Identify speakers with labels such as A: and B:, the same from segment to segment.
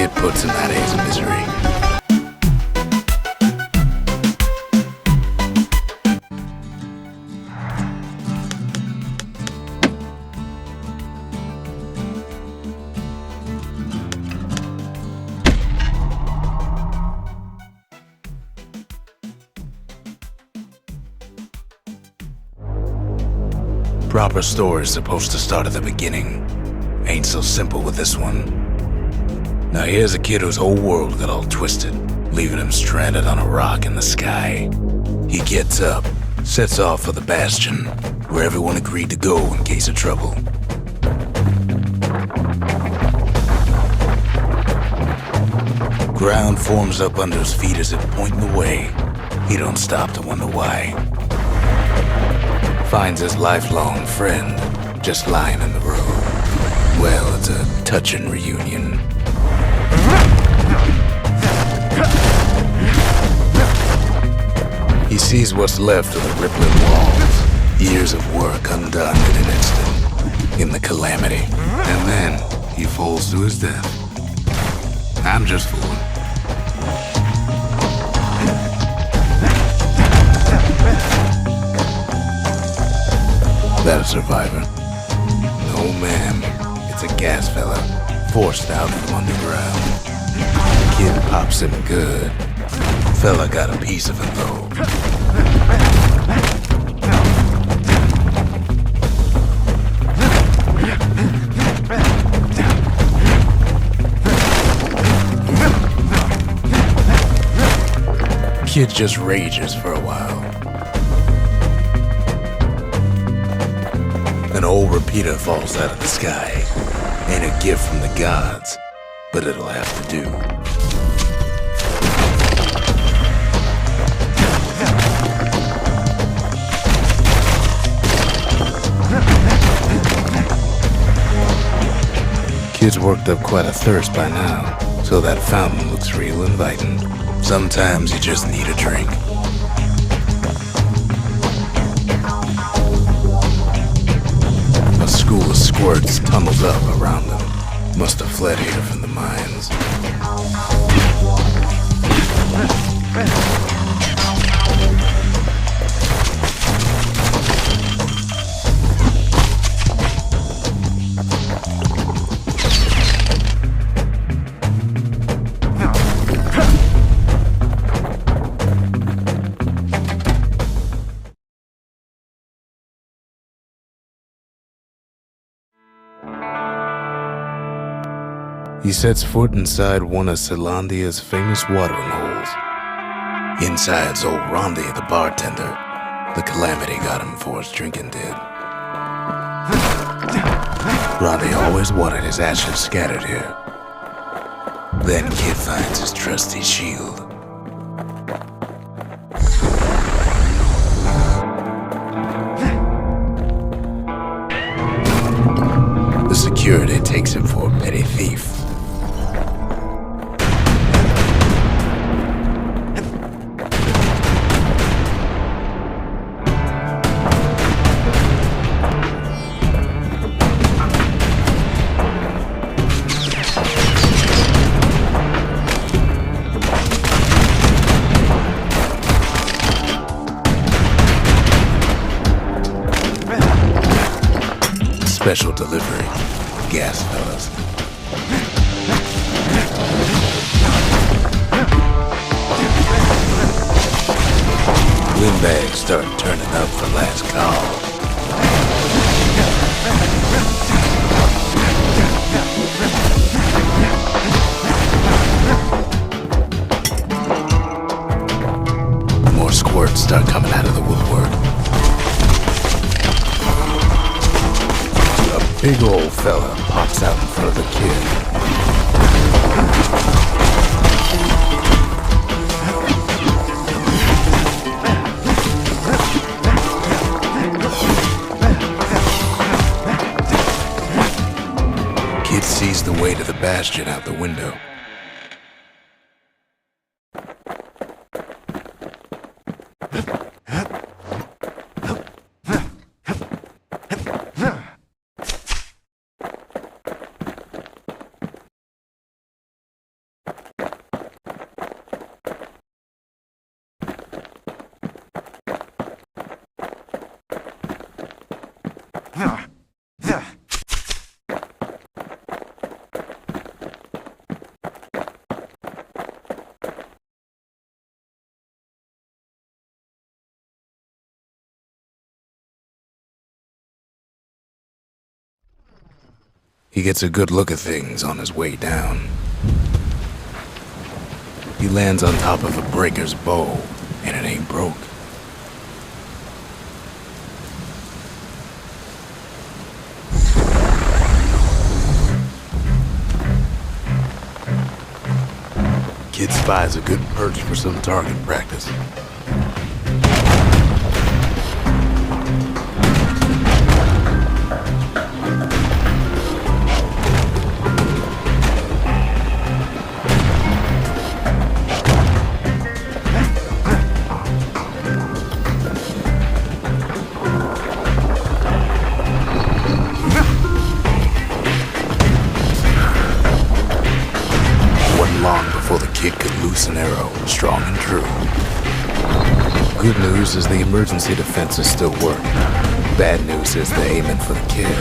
A: kid puts in that haze of misery. Proper story's supposed to start at the beginning. Ain't so simple with this one. Now here's a kid whose whole world got all twisted, leaving him stranded on a rock in the sky. He gets up, sets off for the Bastion, where everyone agreed to go in case of trouble. Ground forms up under his feet as it pointing the way. He don't stop to wonder why. Finds his lifelong friend just lying in the road. Well, it's a touching reunion. He sees what's left of the rippling walls, years of work undone in an instant, in the calamity. And then he falls to his death. I'm just fooling. That a survivor? No, ma'am. It's a gas fella, forced out from underground. The kid pops him good. Fella got a piece of him, though. Kid just rages for a while. An old repeater falls out of the sky. Ain't a gift from the gods, but it'll have to do. Kid's worked up quite a thirst by now, so that fountain looks real inviting. Sometimes you just need a drink. A school of squirts tunnels up around them. Must have fled here from the mines. He sets foot inside one of Zealandia's famous watering holes. Inside's old Rondi, the bartender. The calamity got him before his drinking did. Rondi always wanted his ashes scattered here. Then Kid finds his trusty shield. The security takes him for a petty thief. Special delivery, gas fellas. Windbags start turning up for last call. More squirts start coming out of the woodwork. Big old fella pops out in front of the kid. Kid sees the way to the Bastion out the window. He gets a good look at things on his way down. He lands on top of a breaker's bow, and it ain't broke. Kid spies a good perch for some target practice. An arrow, strong and true. Good news is the emergency defenses still work. Bad news is they're aiming for the kid.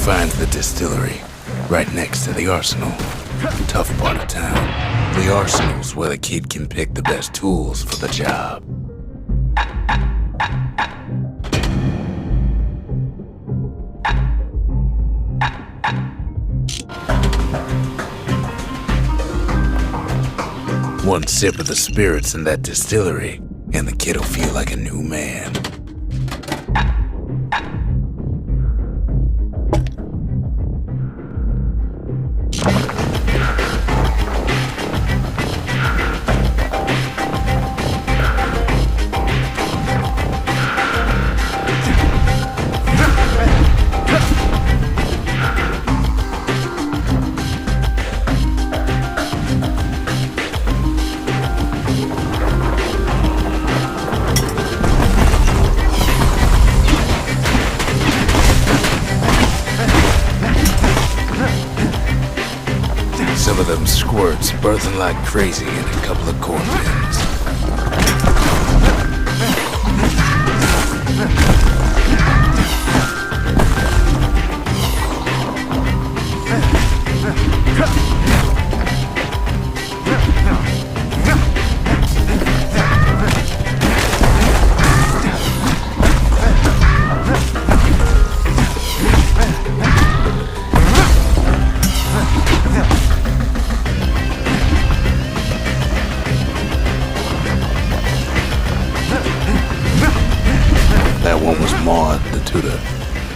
A: Finds the distillery, right next to the arsenal. Tough part of town. The arsenal's where the kid can pick the best tools for the job. One sip of the spirits in that distillery, and the kid'll feel like a new man. Some of them squirts birthing like crazy in a couple of corn bins.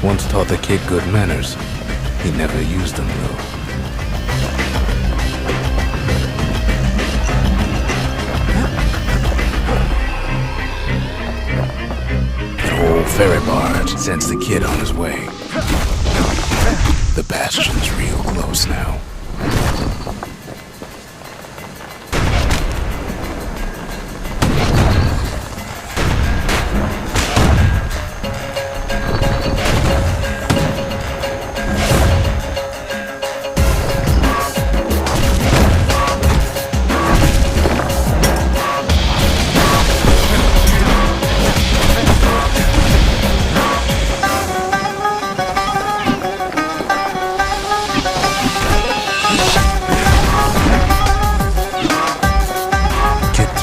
A: Once taught the kid good manners. He never used them, though. An old ferry barge sends the kid on his way. The Bastion's real close now.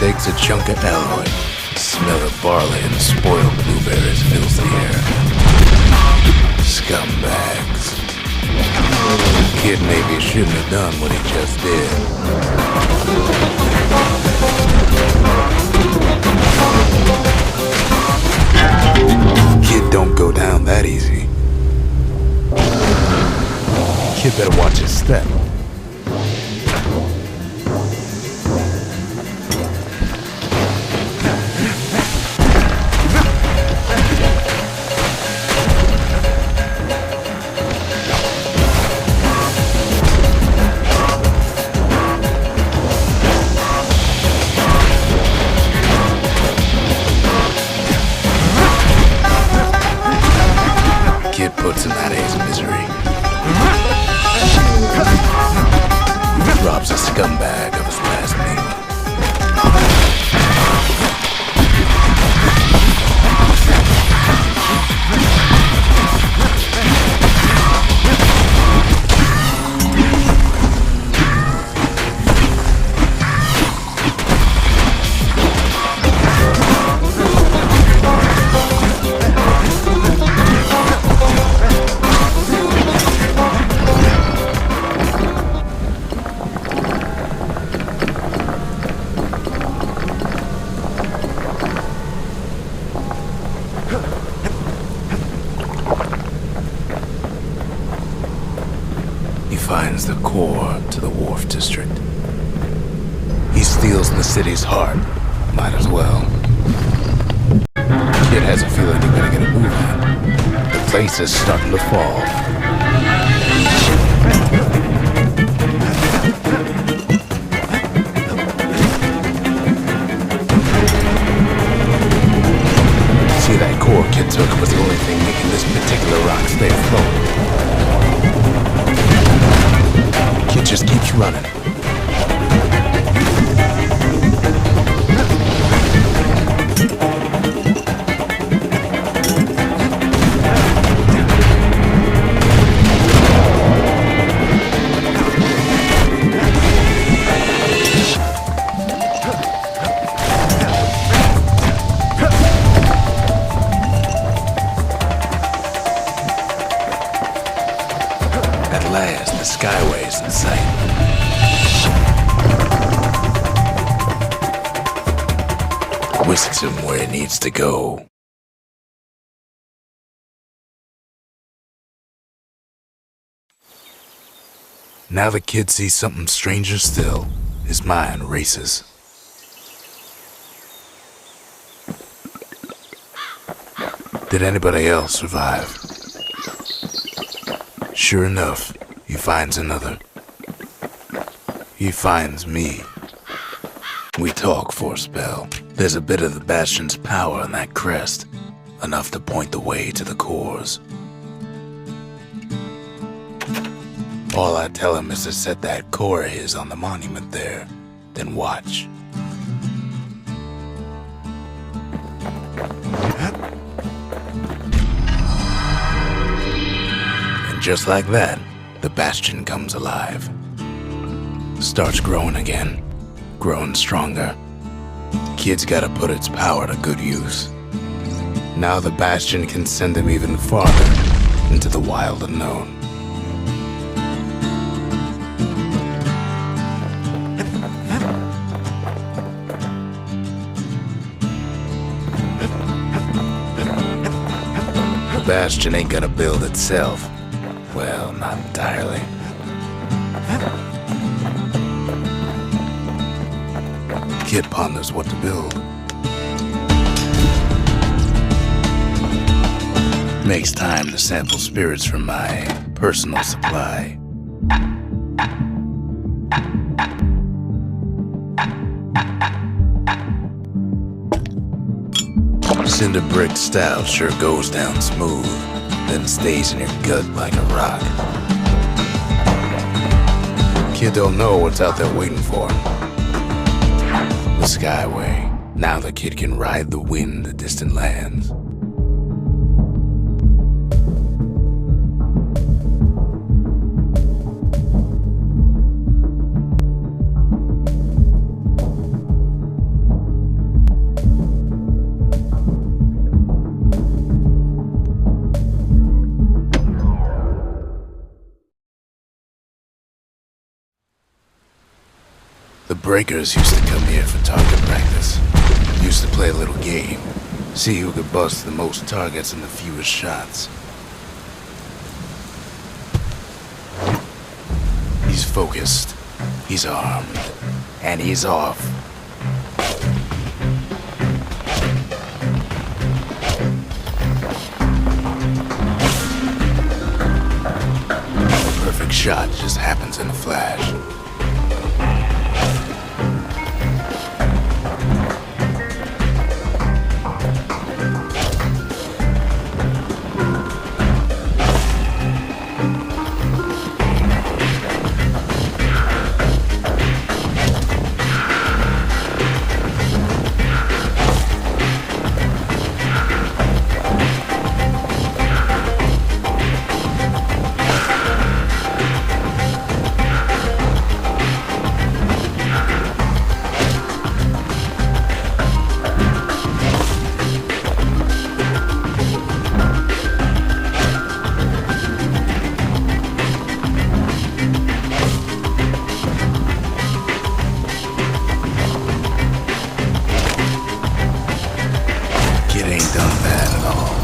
A: takes a chunk of alloy. The smell of barley and spoiled blueberries fills the air. Scumbags. Kid maybe shouldn't have done what he just did. Kid don't go down that easy. Kid better watch his step. Puts him at his misery. Robs a scumbag of his last meal. Finds the core to the wharf district. He steals the city's heart. Might as well. Kid has a feeling he better get a move on. The place is starting to fall. See, that core Kid took was the only thing making this particular rock stay afloat. Kid just keeps running. At last, the skyway's in sight. Whisks him where he needs to go. Now the kid sees something stranger still. His mind races. Did anybody else survive? Sure enough, he finds another. He finds me. We talk for a spell. There's a bit of the Bastion's power in that crest, enough to point the way to the cores. All I tell him is to set that core of his on the monument there, then watch. And just like that, the Bastion comes alive. Starts growing again, growing stronger. Kid's gotta put its power to good use. Now the Bastion can send him even farther into the wild unknown. The Bastion ain't gonna build itself. Well, not entirely. Kid ponders what to build. Makes time to sample spirits from my personal supply. Cinder brick stout sure goes down smooth, then stays in your gut like a rock. Kid don't know what's out there waiting for him. The Skyway. Now the kid can ride the wind to distant lands. The breakers used to come here for target practice. Used to play a little game. See who could bust the most targets and the fewest shots. He's focused. He's armed. And he's off. The perfect shot just happens in a flash. Kid ain't done bad at all.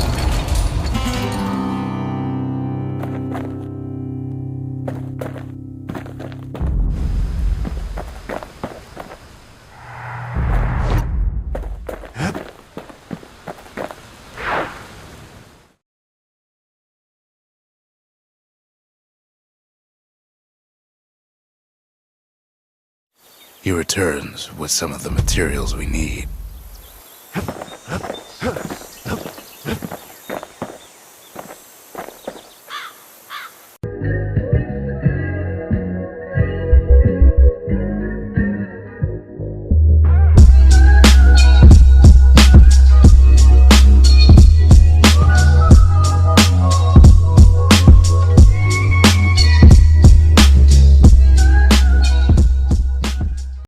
A: He returns with some of the materials we need.